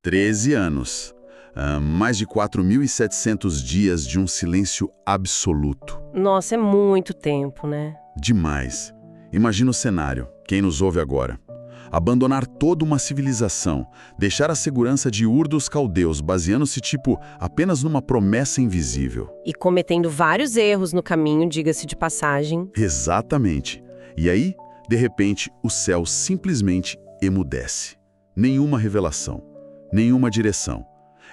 13 anos. Mais de 4.700 dias de um silêncio absoluto. Nossa, é muito tempo, né? Demais. Imagina o cenário, quem nos ouve agora. Abandonar toda uma civilização, deixar a segurança de Ur dos Caldeus, baseando-se, apenas numa promessa invisível. E cometendo vários erros no caminho, diga-se de passagem. Exatamente. E aí, de repente, o céu simplesmente emudece. Nenhuma revelação, nenhuma direção.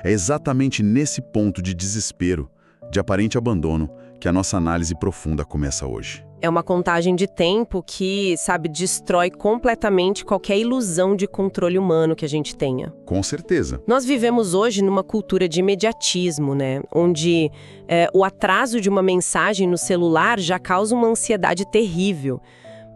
É exatamente nesse ponto de desespero, de aparente abandono, que a nossa análise profunda começa hoje. É uma contagem de tempo que, destrói completamente qualquer ilusão de controle humano que a gente tenha. Com certeza. Nós vivemos hoje numa cultura de imediatismo, né? Onde o atraso de uma mensagem no celular já causa uma ansiedade terrível.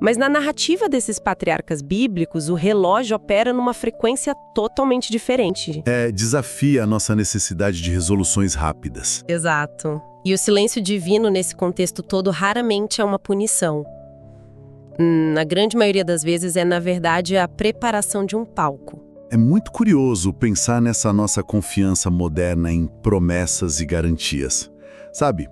Mas na narrativa desses patriarcas bíblicos, o relógio opera numa frequência totalmente diferente. Desafia a nossa necessidade de resoluções rápidas. Exato. E o silêncio divino nesse contexto todo raramente é uma punição. Na grande maioria das vezes é, na verdade, a preparação de um palco. É muito curioso pensar nessa nossa confiança moderna em promessas e garantias. Sabe,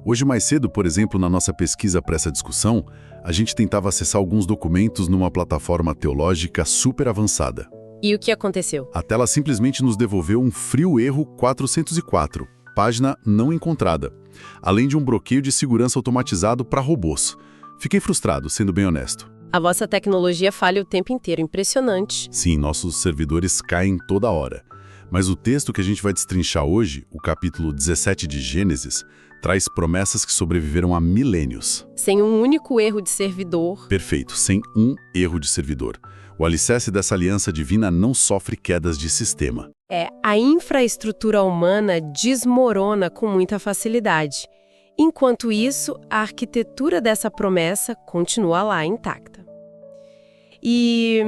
hoje mais cedo, por exemplo, na nossa pesquisa para essa discussão, a gente tentava acessar alguns documentos numa plataforma teológica super avançada. E o que aconteceu? A tela simplesmente nos devolveu um frio erro 404, página não encontrada, além de um bloqueio de segurança automatizado para robôs. Fiquei frustrado, sendo bem honesto. A vossa tecnologia falha o tempo inteiro, impressionante. Sim, nossos servidores caem toda hora. Mas o texto que a gente vai destrinchar hoje, o capítulo 17 de Gênesis, traz promessas que sobreviveram a milênios. Sem um único erro de servidor. Perfeito, sem um erro de servidor. O alicerce dessa aliança divina não sofre quedas de sistema. A infraestrutura humana desmorona com muita facilidade. Enquanto isso, a arquitetura dessa promessa continua lá intacta. E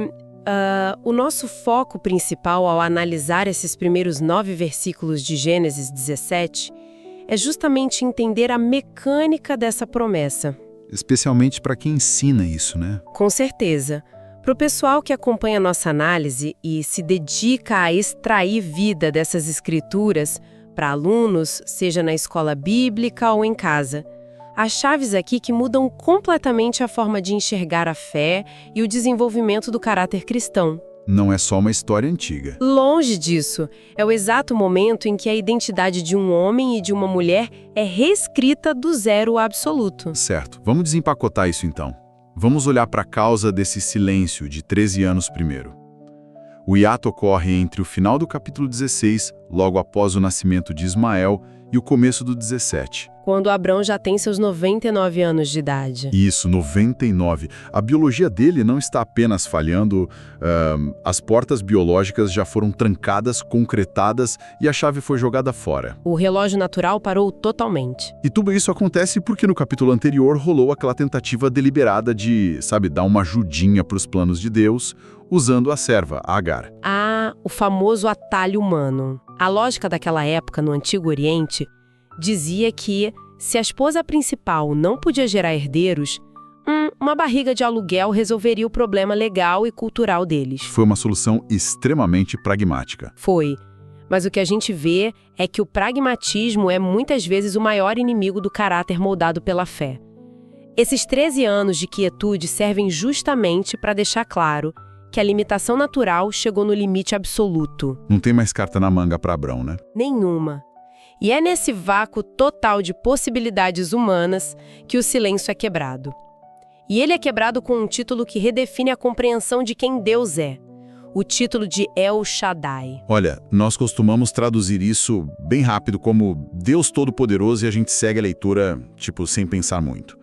o nosso foco principal ao analisar esses primeiros 9 versículos de Gênesis 17 é justamente entender a mecânica dessa promessa. Especialmente para quem ensina isso, né? Com certeza. Para o pessoal que acompanha a nossa análise e se dedica a extrair vida dessas escrituras, para alunos, seja na escola bíblica ou em casa, há chaves aqui que mudam completamente a forma de enxergar a fé e o desenvolvimento do caráter cristão. Não é só uma história antiga. Longe disso. É o exato momento em que a identidade de um homem e de uma mulher é reescrita do zero absoluto. Certo. Vamos desempacotar isso então. Vamos olhar para a causa desse silêncio de 13 anos primeiro. O hiato ocorre entre o final do capítulo 16, logo após o nascimento de Ismael, e o começo do 17. Quando Abrão já tem seus 99 anos de idade. Isso, 99. A biologia dele não está apenas falhando, as portas biológicas já foram trancadas, concretadas e a chave foi jogada fora. O relógio natural parou totalmente. E tudo isso acontece porque no capítulo anterior rolou aquela tentativa deliberada de, dar uma ajudinha para os planos de Deus, usando a serva, a Agar. O famoso atalho humano. A lógica daquela época no Antigo Oriente dizia que, se a esposa principal não podia gerar herdeiros, uma barriga de aluguel resolveria o problema legal e cultural deles. Foi uma solução extremamente pragmática. Foi. Mas o que a gente vê é que o pragmatismo é muitas vezes o maior inimigo do caráter moldado pela fé. Esses 13 anos de quietude servem justamente para deixar claro que a limitação natural chegou no limite absoluto. Não tem mais carta na manga para Abrão, né? Nenhuma. E é nesse vácuo total de possibilidades humanas que o silêncio é quebrado. E ele é quebrado com um título que redefine a compreensão de quem Deus é. O título de El Shaddai. Olha, nós costumamos traduzir isso bem rápido como Deus Todo-Poderoso e a gente segue a leitura, sem pensar muito.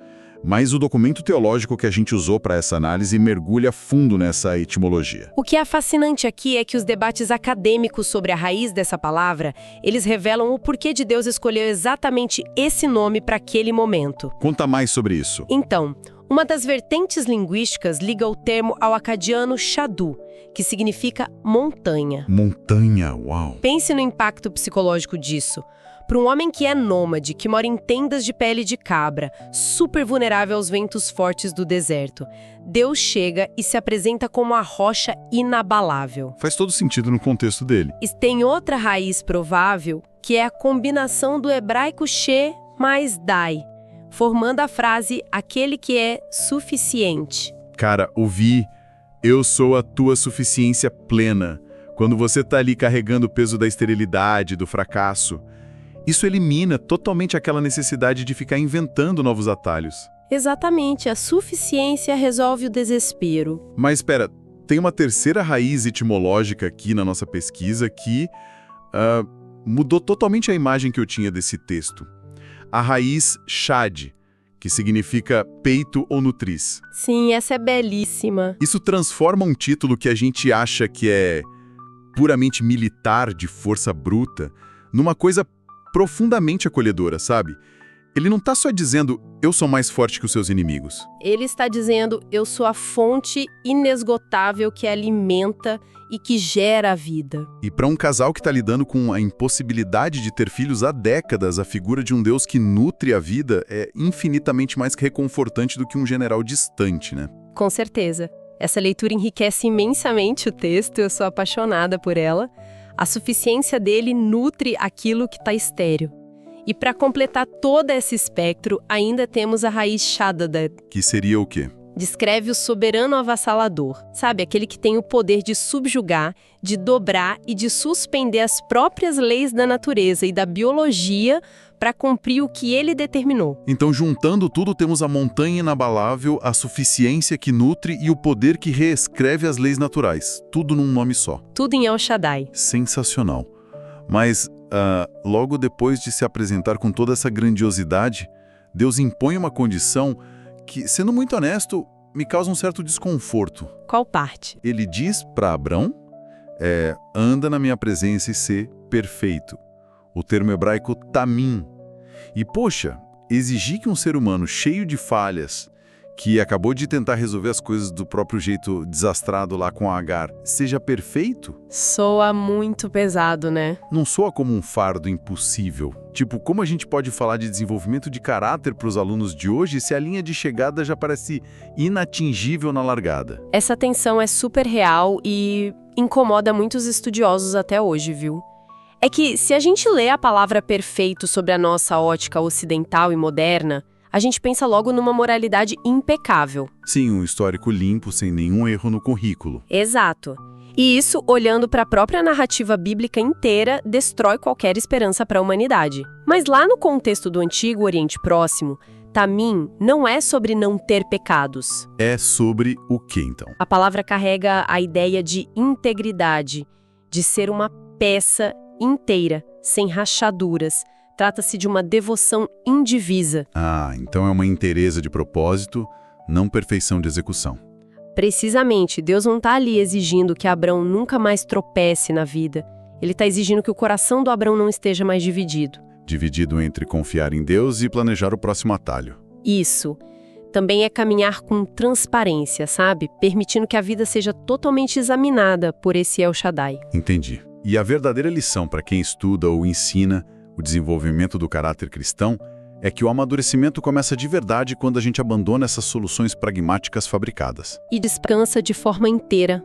Mas o documento teológico que a gente usou para essa análise mergulha fundo nessa etimologia. O que é fascinante aqui é que os debates acadêmicos sobre a raiz dessa palavra, eles revelam o porquê de Deus escolheu exatamente esse nome para aquele momento. Conta mais sobre isso. Então, Uma das vertentes linguísticas liga o termo ao acadiano Shadu, que significa montanha. Montanha, uau! Pense no impacto psicológico disso. Para um homem que é nômade, que mora em tendas de pele de cabra, super vulnerável aos ventos fortes do deserto, Deus chega e se apresenta como a rocha inabalável. Faz todo sentido no contexto dele. E tem outra raiz provável, que é a combinação do hebraico she mais dai, formando a frase aquele que é suficiente. Cara, ouvi, eu sou a tua suficiência plena. Quando você tá ali carregando o peso da esterilidade, do fracasso, isso elimina totalmente aquela necessidade de ficar inventando novos atalhos. Exatamente, a suficiência resolve o desespero. Mas espera, tem uma terceira raiz etimológica aqui na nossa pesquisa que mudou totalmente a imagem que eu tinha desse texto. A raiz shad, que significa peito ou nutriz. Sim, essa é belíssima. Isso transforma um título que a gente acha que é puramente militar, de força bruta, numa coisa profundamente acolhedora, sabe? Ele não está só dizendo, eu sou mais forte que os seus inimigos. Ele está dizendo, eu sou a fonte inesgotável que alimenta e que gera a vida. E para um casal que está lidando com a impossibilidade de ter filhos há décadas, a figura de um Deus que nutre a vida é infinitamente mais reconfortante do que um general distante, né? Com certeza. Essa leitura enriquece imensamente o texto, eu sou apaixonada por ela. A suficiência dele nutre aquilo que está estéril. E para completar todo esse espectro, ainda temos a raiz shadada. Que seria o quê? Descreve o soberano avassalador, sabe? Aquele que tem o poder de subjugar, de dobrar e de suspender as próprias leis da natureza e da biologia para cumprir o que ele determinou. Então, juntando tudo, temos a montanha inabalável, a suficiência que nutre e o poder que reescreve as leis naturais. Tudo num nome só. Tudo em El Shaddai. Sensacional. Mas, logo depois de se apresentar com toda essa grandiosidade, Deus impõe uma condição que, sendo muito honesto, me causa um certo desconforto. Qual parte? Ele diz para Abrão, anda na minha presença e sê perfeito. O termo hebraico tamim. E, poxa, exigir que um ser humano cheio de falhas, que acabou de tentar resolver as coisas do próprio jeito desastrado lá com a Agar, seja perfeito? Soa muito pesado, né? Não soa como um fardo impossível. Tipo, como a gente pode falar de desenvolvimento de caráter para os alunos de hoje se a linha de chegada já parece inatingível na largada? Essa tensão é super real e incomoda muitos estudiosos até hoje, viu? É que se a gente lê a palavra perfeito sobre a nossa ótica ocidental e moderna, a gente pensa logo numa moralidade impecável. Sim, um histórico limpo, sem nenhum erro no currículo. Exato. E isso, olhando para a própria narrativa bíblica inteira, destrói qualquer esperança para a humanidade. Mas lá no contexto do Antigo Oriente Próximo, tamim não é sobre não ter pecados. É sobre o que, então? A palavra carrega a ideia de integridade, de ser uma peça inteira, sem rachaduras. Trata-se de uma devoção indivisa. Ah, então é uma inteireza de propósito, não perfeição de execução. Precisamente, Deus não está ali exigindo que Abrão nunca mais tropece na vida. Ele está exigindo que o coração do Abrão não esteja mais dividido. Dividido entre confiar em Deus e planejar o próximo atalho. Isso. Também é caminhar com transparência, sabe? Permitindo que a vida seja totalmente examinada por esse El Shaddai. Entendi. E a verdadeira lição para quem estuda ou ensina o desenvolvimento do caráter cristão é que o amadurecimento começa de verdade quando a gente abandona essas soluções pragmáticas fabricadas. E descansa de forma inteira,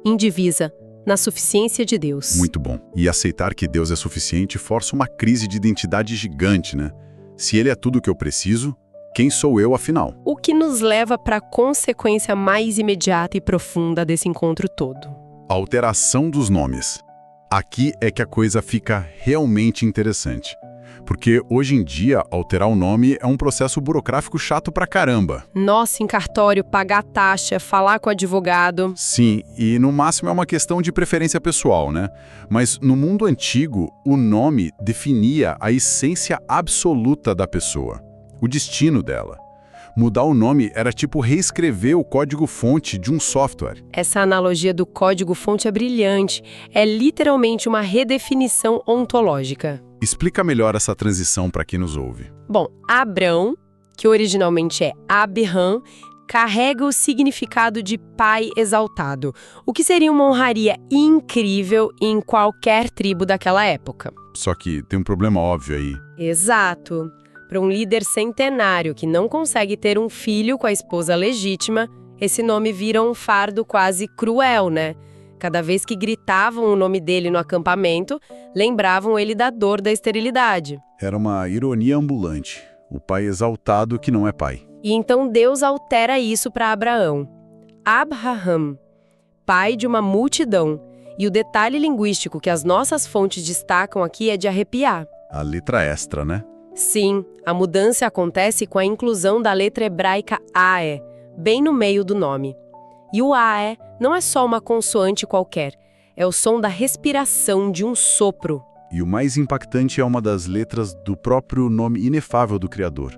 indivisa, na suficiência de Deus. Muito bom. E aceitar que Deus é suficiente força uma crise de identidade gigante, né? Se Ele é tudo o que eu preciso, quem sou eu afinal? O que nos leva para a consequência mais imediata e profunda desse encontro todo. A alteração dos nomes. Aqui é que a coisa fica realmente interessante. Porque hoje em dia, alterar o nome é um processo burocrático chato pra caramba. Nossa, em cartório, pagar taxa, falar com o advogado. Sim, e no máximo é uma questão de preferência pessoal, né? Mas no mundo antigo, o nome definia a essência absoluta da pessoa, o destino dela. Mudar o nome era tipo reescrever o código-fonte de um software. Essa analogia do código-fonte é brilhante. É literalmente uma redefinição ontológica. Explica melhor essa transição para quem nos ouve. Bom, Abrão, que originalmente é Abraham, carrega o significado de pai exaltado, o que seria uma honraria incrível em qualquer tribo daquela época. Só que tem um problema óbvio aí. Exato. Para um líder centenário que não consegue ter um filho com a esposa legítima, esse nome vira um fardo quase cruel, né? Cada vez que gritavam o nome dele no acampamento, lembravam ele da dor da esterilidade. Era uma ironia ambulante. O pai exaltado que não é pai. E então Deus altera isso para Abraão. Abraham, pai de uma multidão. E o detalhe linguístico que as nossas fontes destacam aqui é de arrepiar. A letra extra, né? Sim, a mudança acontece com a inclusão da letra hebraica Ae, bem no meio do nome. E o Ae não é só uma consoante qualquer, é o som da respiração de um sopro. E o mais impactante é uma das letras do próprio nome inefável do Criador,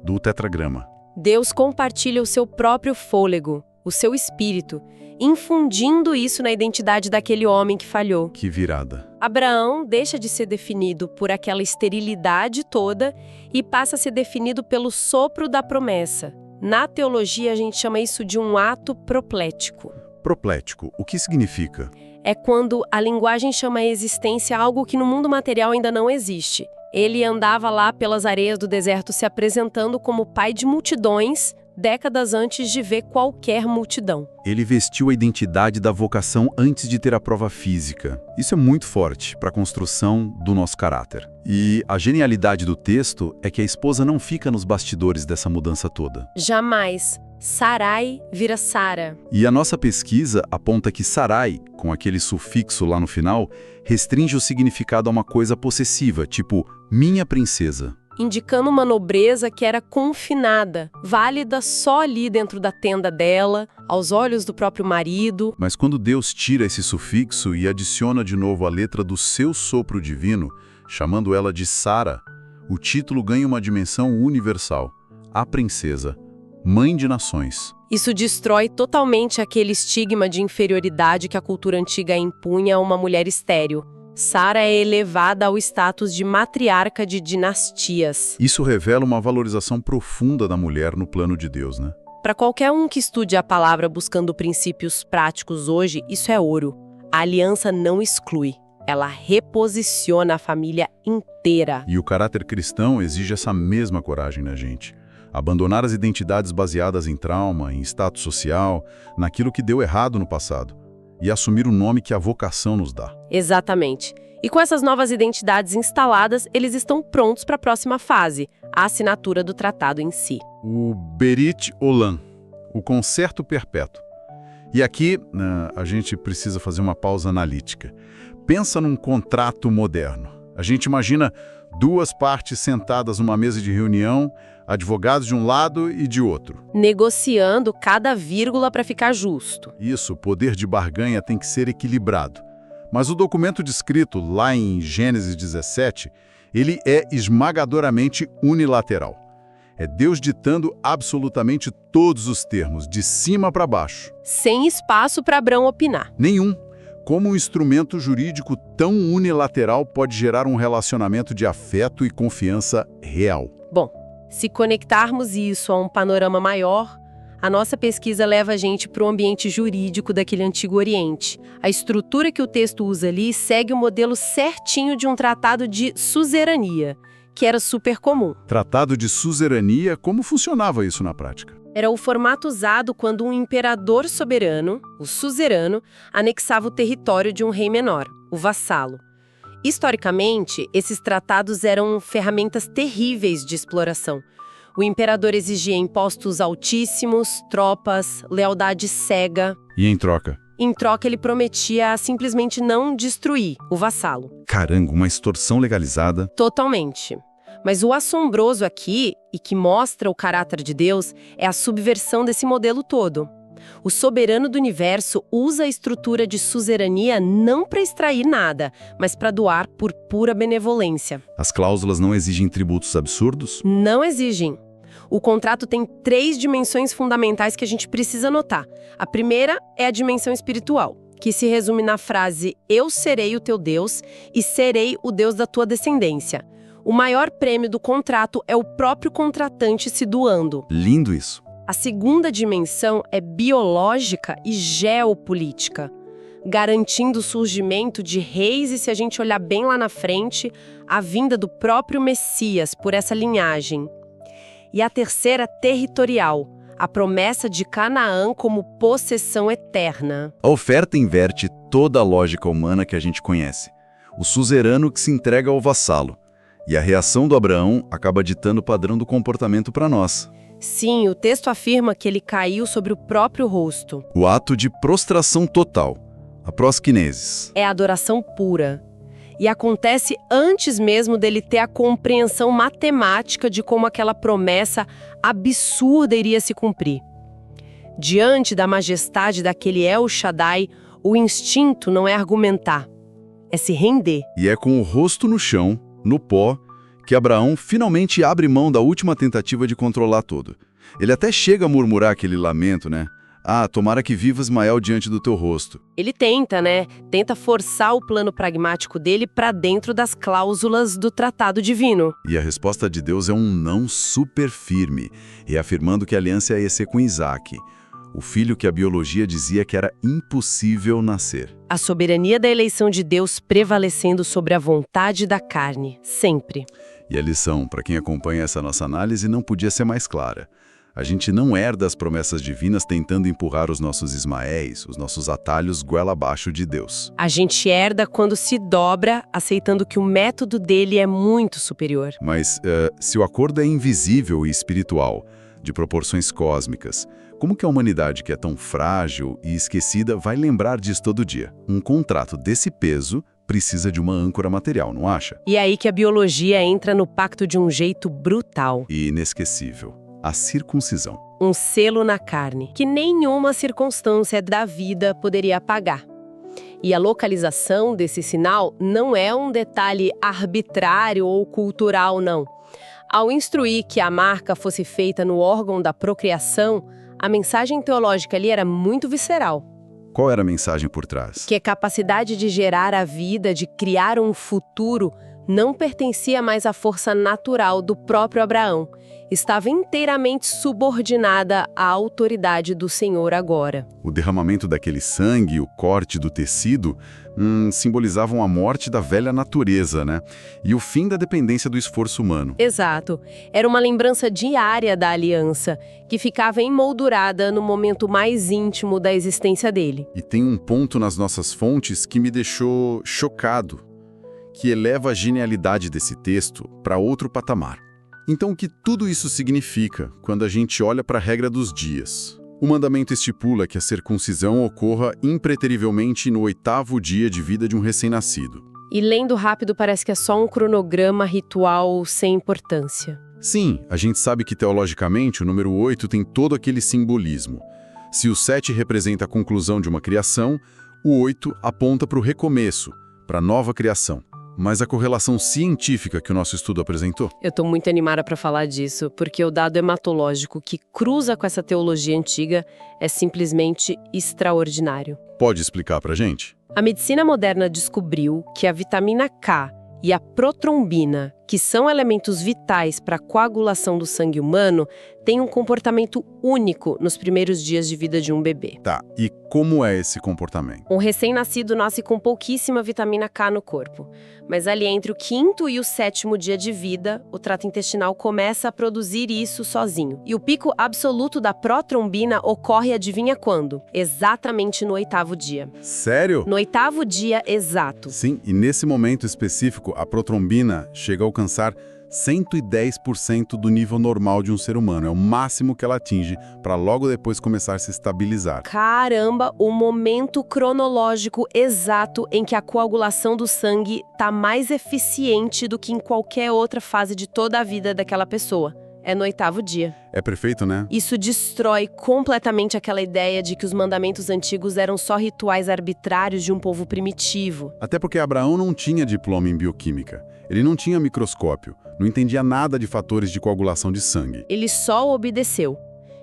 do tetragrama. Deus compartilha o seu próprio fôlego, o seu espírito, infundindo isso na identidade daquele homem que falhou. Que virada. Abraão deixa de ser definido por aquela esterilidade toda e passa a ser definido pelo sopro da promessa. Na teologia, a gente chama isso de um ato proplético. Proplético, o que significa? É quando a linguagem chama a existência algo que no mundo material ainda não existe. Ele andava lá pelas areias do deserto se apresentando como pai de multidões, décadas antes de ver qualquer multidão. Ele vestiu a identidade da vocação antes de ter a prova física. Isso é muito forte para a construção do nosso caráter. E a genialidade do texto é que a esposa não fica nos bastidores dessa mudança toda. Jamais. Sarai vira Sara. E a nossa pesquisa aponta que Sarai, com aquele sufixo lá no final, restringe o significado a uma coisa possessiva, tipo minha princesa. Indicando uma nobreza que era confinada, válida só ali dentro da tenda dela, aos olhos do próprio marido. Mas quando Deus tira esse sufixo e adiciona de novo a letra do seu sopro divino, chamando ela de Sara, o título ganha uma dimensão universal. A princesa, mãe de nações. Isso destrói totalmente aquele estigma de inferioridade que a cultura antiga impunha a uma mulher estéril. Sara é elevada ao status de matriarca de dinastias. Isso revela uma valorização profunda da mulher no plano de Deus, né? Para qualquer um que estude a palavra buscando princípios práticos hoje, isso é ouro. A aliança não exclui, ela reposiciona a família inteira. E o caráter cristão exige essa mesma coragem na gente. Abandonar as identidades baseadas em trauma, em status social, naquilo que deu errado no passado. E assumir o nome que a vocação nos dá. Exatamente. E com essas novas identidades instaladas, eles estão prontos para a próxima fase, a assinatura do tratado em si. O Berit Olam, o concerto perpétuo. E aqui a gente precisa fazer uma pausa analítica. Pensa num contrato moderno. A gente imagina duas partes sentadas numa mesa de reunião, advogados de um lado e de outro. Negociando cada vírgula para ficar justo. Isso, o poder de barganha tem que ser equilibrado. Mas o documento descrito lá em Gênesis 17, ele é esmagadoramente unilateral. É Deus ditando absolutamente todos os termos, de cima para baixo. Sem espaço para Abrão opinar. Nenhum. Como um instrumento jurídico tão unilateral pode gerar um relacionamento de afeto e confiança real? Bom, se conectarmos isso a um panorama maior, a nossa pesquisa leva a gente para o ambiente jurídico daquele Antigo Oriente. A estrutura que o texto usa ali segue o modelo certinho de um tratado de suzerania, que era super comum. Tratado de suzerania, como funcionava isso na prática? Era o formato usado quando um imperador soberano, o suzerano, anexava o território de um rei menor, o vassalo. Historicamente, esses tratados eram ferramentas terríveis de exploração. O imperador exigia impostos altíssimos, tropas, lealdade cega. E em troca? Em troca, ele prometia simplesmente não destruir o vassalo. Caramba, uma extorsão legalizada. Totalmente. Mas o assombroso aqui, e que mostra o caráter de Deus, é a subversão desse modelo todo. O soberano do universo usa a estrutura de suzerania não para extrair nada, mas para doar por pura benevolência. As cláusulas não exigem tributos absurdos? Não exigem. O contrato tem 3 dimensões fundamentais que a gente precisa notar. A primeira é a dimensão espiritual, que se resume na frase "Eu serei o teu Deus e serei o Deus da tua descendência". O maior prêmio do contrato é o próprio contratante se doando. Lindo isso. A segunda dimensão é biológica e geopolítica, garantindo o surgimento de reis e, se a gente olhar bem lá na frente, a vinda do próprio Messias por essa linhagem. E a terceira, territorial, a promessa de Canaã como possessão eterna. A oferta inverte toda a lógica humana que a gente conhece. O suzerano que se entrega ao vassalo. E a reação do Abraão acaba ditando o padrão do comportamento para nós. Sim, o texto afirma que ele caiu sobre o próprio rosto. O ato de prostração total, a prosquinesis. É adoração pura. E acontece antes mesmo dele ter a compreensão matemática de como aquela promessa absurda iria se cumprir. Diante da majestade daquele El Shaddai, o instinto não é argumentar, é se render. E é com o rosto no chão, no pó, que Abraão finalmente abre mão da última tentativa de controlar tudo. Ele até chega a murmurar aquele lamento, né? Ah, tomara que viva Ismael diante do teu rosto. Ele tenta, né? Tenta forçar o plano pragmático dele para dentro das cláusulas do tratado divino. E a resposta de Deus é um não super firme, reafirmando que a aliança ia ser com Isaac, o filho que a biologia dizia que era impossível nascer. A soberania da eleição de Deus prevalecendo sobre a vontade da carne, sempre. E a lição, para quem acompanha essa nossa análise, não podia ser mais clara. A gente não herda as promessas divinas tentando empurrar os nossos Ismaéis, os nossos atalhos goela abaixo de Deus. A gente herda quando se dobra, aceitando que o método dele é muito superior. Mas se o acordo é invisível e espiritual, de proporções cósmicas, como que a humanidade, que é tão frágil e esquecida, vai lembrar disso todo dia? Um contrato desse peso precisa de uma âncora material, não acha? E é aí que a biologia entra no pacto de um jeito brutal. E inesquecível. A circuncisão. Um selo na carne, que nenhuma circunstância da vida poderia apagar. E a localização desse sinal não é um detalhe arbitrário ou cultural, não. Ao instruir que a marca fosse feita no órgão da procriação, a mensagem teológica ali era muito visceral. Qual era a mensagem por trás? Que a capacidade de gerar a vida, de criar um futuro, não pertencia mais à força natural do próprio Abraão. Estava inteiramente subordinada à autoridade do Senhor agora. O derramamento daquele sangue, o corte do tecido, simbolizavam a morte da velha natureza, né? E o fim da dependência do esforço humano. Exato. Era uma lembrança diária da aliança, que ficava emoldurada no momento mais íntimo da existência dele. E tem um ponto nas nossas fontes que me deixou chocado, que eleva a genialidade desse texto para outro patamar. Então, o que tudo isso significa quando a gente olha para a regra dos dias? O mandamento estipula que a circuncisão ocorra impreterivelmente no 8º dia de vida de um recém-nascido. E lendo rápido parece que é só um cronograma ritual sem importância. Sim, a gente sabe que teologicamente o número 8 tem todo aquele simbolismo. Se o 7 representa a conclusão de uma criação, o 8 aponta para o recomeço, para a nova criação. Mas a correlação científica que o nosso estudo apresentou? Eu estou muito animada para falar disso, porque o dado hematológico que cruza com essa teologia antiga é simplesmente extraordinário. Pode explicar para a gente? A medicina moderna descobriu que a vitamina K e a protrombina, que são elementos vitais para a coagulação do sangue humano, têm um comportamento único nos primeiros dias de vida de um bebê. Tá, e como é esse comportamento? Um recém-nascido nasce com pouquíssima vitamina K no corpo, mas ali entre o 5º e o 7º dia de vida, o trato intestinal começa a produzir isso sozinho. E o pico absoluto da protrombina ocorre, adivinha quando? Exatamente no 8º dia. Sério? No 8º dia exato. Sim, e nesse momento específico, a protrombina chega a alcançar 110% do nível normal de um ser humano. É o máximo que ela atinge para logo depois começar a se estabilizar. Caramba, o momento cronológico exato em que a coagulação do sangue está mais eficiente do que em qualquer outra fase de toda a vida daquela pessoa. É no 8º dia. É perfeito, né? Isso destrói completamente aquela ideia de que os mandamentos antigos eram só rituais arbitrários de um povo primitivo. Até porque Abraão não tinha diploma em bioquímica. Ele não tinha microscópio, não entendia nada de fatores de coagulação de sangue. Ele só obedeceu.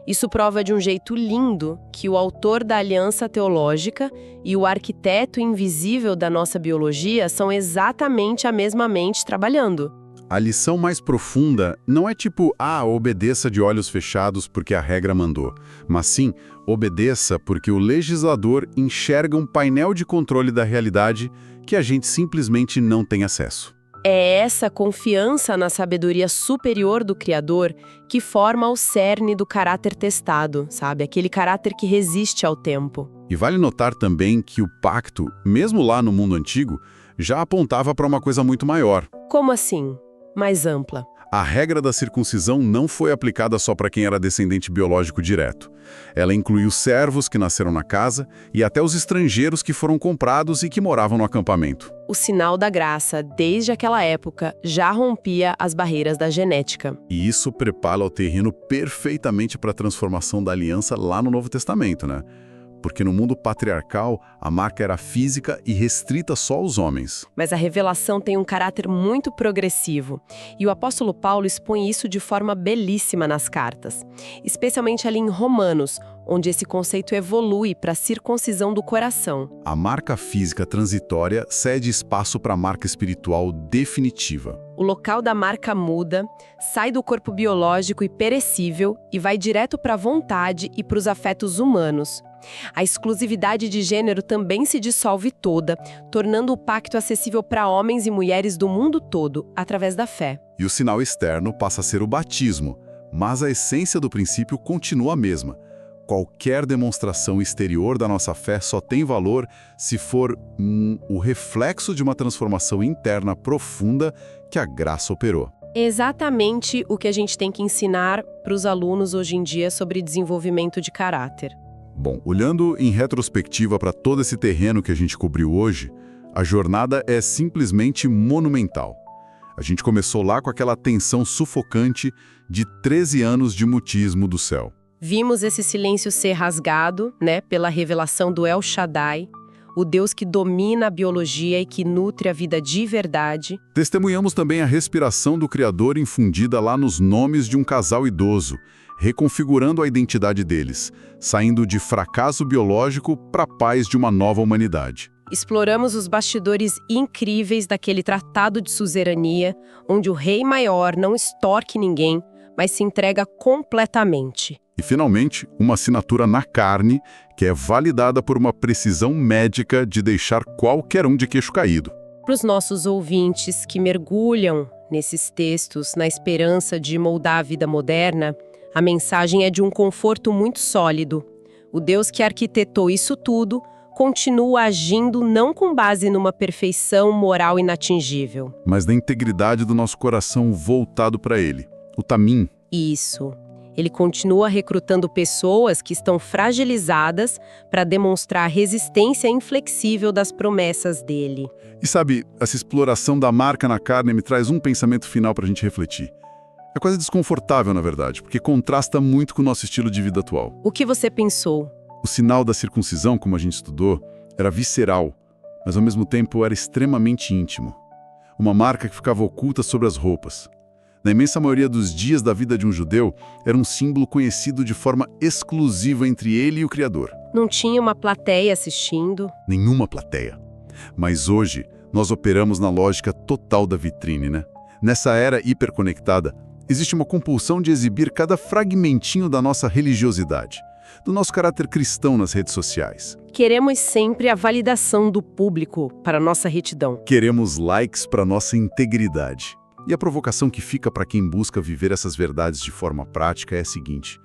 Isso prova de um jeito lindo que o autor da aliança teológica e o arquiteto invisível da nossa biologia são exatamente a mesma mente trabalhando. A lição mais profunda não é tipo, obedeça de olhos fechados porque a regra mandou, mas sim, obedeça porque o legislador enxerga um painel de controle da realidade que a gente simplesmente não tem acesso. É essa confiança na sabedoria superior do Criador que forma o cerne do caráter testado, sabe? Aquele caráter que resiste ao tempo. E vale notar também que o pacto, mesmo lá no mundo antigo, já apontava para uma coisa muito maior. Como assim? Mais ampla. A regra da circuncisão não foi aplicada só para quem era descendente biológico direto. Ela incluiu servos que nasceram na casa e até os estrangeiros que foram comprados e que moravam no acampamento. O sinal da graça, desde aquela época, já rompia as barreiras da genética. E isso prepara o terreno perfeitamente para a transformação da aliança lá no Novo Testamento, né? Porque no mundo patriarcal, a marca era física e restrita só aos homens. Mas a revelação tem um caráter muito progressivo, e o apóstolo Paulo expõe isso de forma belíssima nas cartas, especialmente ali em Romanos, onde esse conceito evolui para a circuncisão do coração. A marca física transitória cede espaço para a marca espiritual definitiva. O local da marca muda, sai do corpo biológico e perecível e vai direto para a vontade e para os afetos humanos. A exclusividade de gênero também se dissolve toda, tornando o pacto acessível para homens e mulheres do mundo todo, através da fé. E o sinal externo passa a ser o batismo, mas a essência do princípio continua a mesma. Qualquer demonstração exterior da nossa fé só tem valor se for o reflexo de uma transformação interna profunda que a graça operou. Exatamente o que a gente tem que ensinar para os alunos hoje em dia sobre desenvolvimento de caráter. Bom, olhando em retrospectiva para todo esse terreno que a gente cobriu hoje, a jornada é simplesmente monumental. A gente começou lá com aquela tensão sufocante de 13 anos de mutismo do céu. Vimos esse silêncio ser rasgado, pela revelação do El Shaddai, o Deus que domina a biologia e que nutre a vida de verdade. Testemunhamos também a respiração do Criador infundida lá nos nomes de um casal idoso, reconfigurando a identidade deles, saindo de fracasso biológico para a paz de uma nova humanidade. Exploramos os bastidores incríveis daquele tratado de suzerania, onde o rei maior não extorque ninguém, mas se entrega completamente. E, finalmente, uma assinatura na carne, que é validada por uma precisão médica de deixar qualquer um de queixo caído. Para os nossos ouvintes que mergulham nesses textos na esperança de moldar a vida moderna, a mensagem é de um conforto muito sólido. O Deus que arquitetou isso tudo continua agindo não com base numa perfeição moral inatingível. Mas na integridade do nosso coração voltado para Ele. O Tamim. Isso. Ele continua recrutando pessoas que estão fragilizadas para demonstrar a resistência inflexível das promessas dele. E sabe, essa exploração da marca na carne me traz um pensamento final para a gente refletir. É quase desconfortável, na verdade, porque contrasta muito com o nosso estilo de vida atual. O que você pensou? O sinal da circuncisão, como a gente estudou, era visceral, mas ao mesmo tempo era extremamente íntimo. Uma marca que ficava oculta sobre as roupas. Na imensa maioria dos dias da vida de um judeu, era um símbolo conhecido de forma exclusiva entre ele e o Criador. Não tinha uma plateia assistindo? Nenhuma plateia. Mas hoje, nós operamos na lógica total da vitrine, né? Nessa era hiperconectada, existe uma compulsão de exibir cada fragmentinho da nossa religiosidade, do nosso caráter cristão nas redes sociais. Queremos sempre a validação do público para nossa retidão. Queremos likes para nossa integridade. E a provocação que fica para quem busca viver essas verdades de forma prática é a seguinte: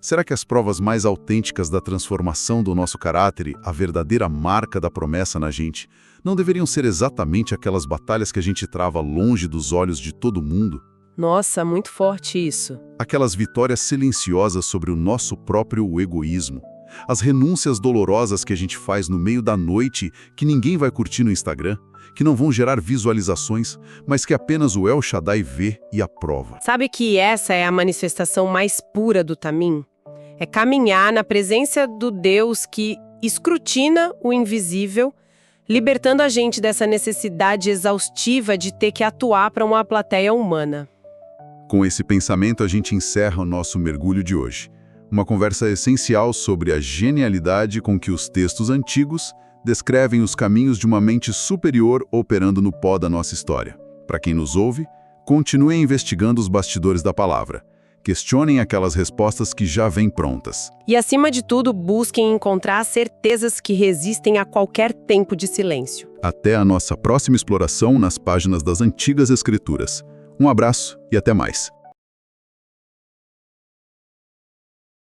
será que as provas mais autênticas da transformação do nosso caráter e a verdadeira marca da promessa na gente não deveriam ser exatamente aquelas batalhas que a gente trava longe dos olhos de todo mundo? Nossa, muito forte isso. Aquelas vitórias silenciosas sobre o nosso próprio egoísmo. As renúncias dolorosas que a gente faz no meio da noite que ninguém vai curtir no Instagram, que não vão gerar visualizações, mas que apenas o El Shaddai vê e aprova. Sabe que essa é a manifestação mais pura do Tamim? É caminhar na presença do Deus que escrutina o invisível, libertando a gente dessa necessidade exaustiva de ter que atuar para uma plateia humana. Com esse pensamento, a gente encerra o nosso mergulho de hoje. Uma conversa essencial sobre a genialidade com que os textos antigos descrevem os caminhos de uma mente superior operando no pó da nossa história. Para quem nos ouve, Continuem investigando os bastidores da palavra. Questionem aquelas respostas que já vêm prontas. E, acima de tudo, busquem encontrar certezas que resistem a qualquer tempo de silêncio. Até a nossa próxima exploração nas páginas das Antigas Escrituras. Um abraço e até mais.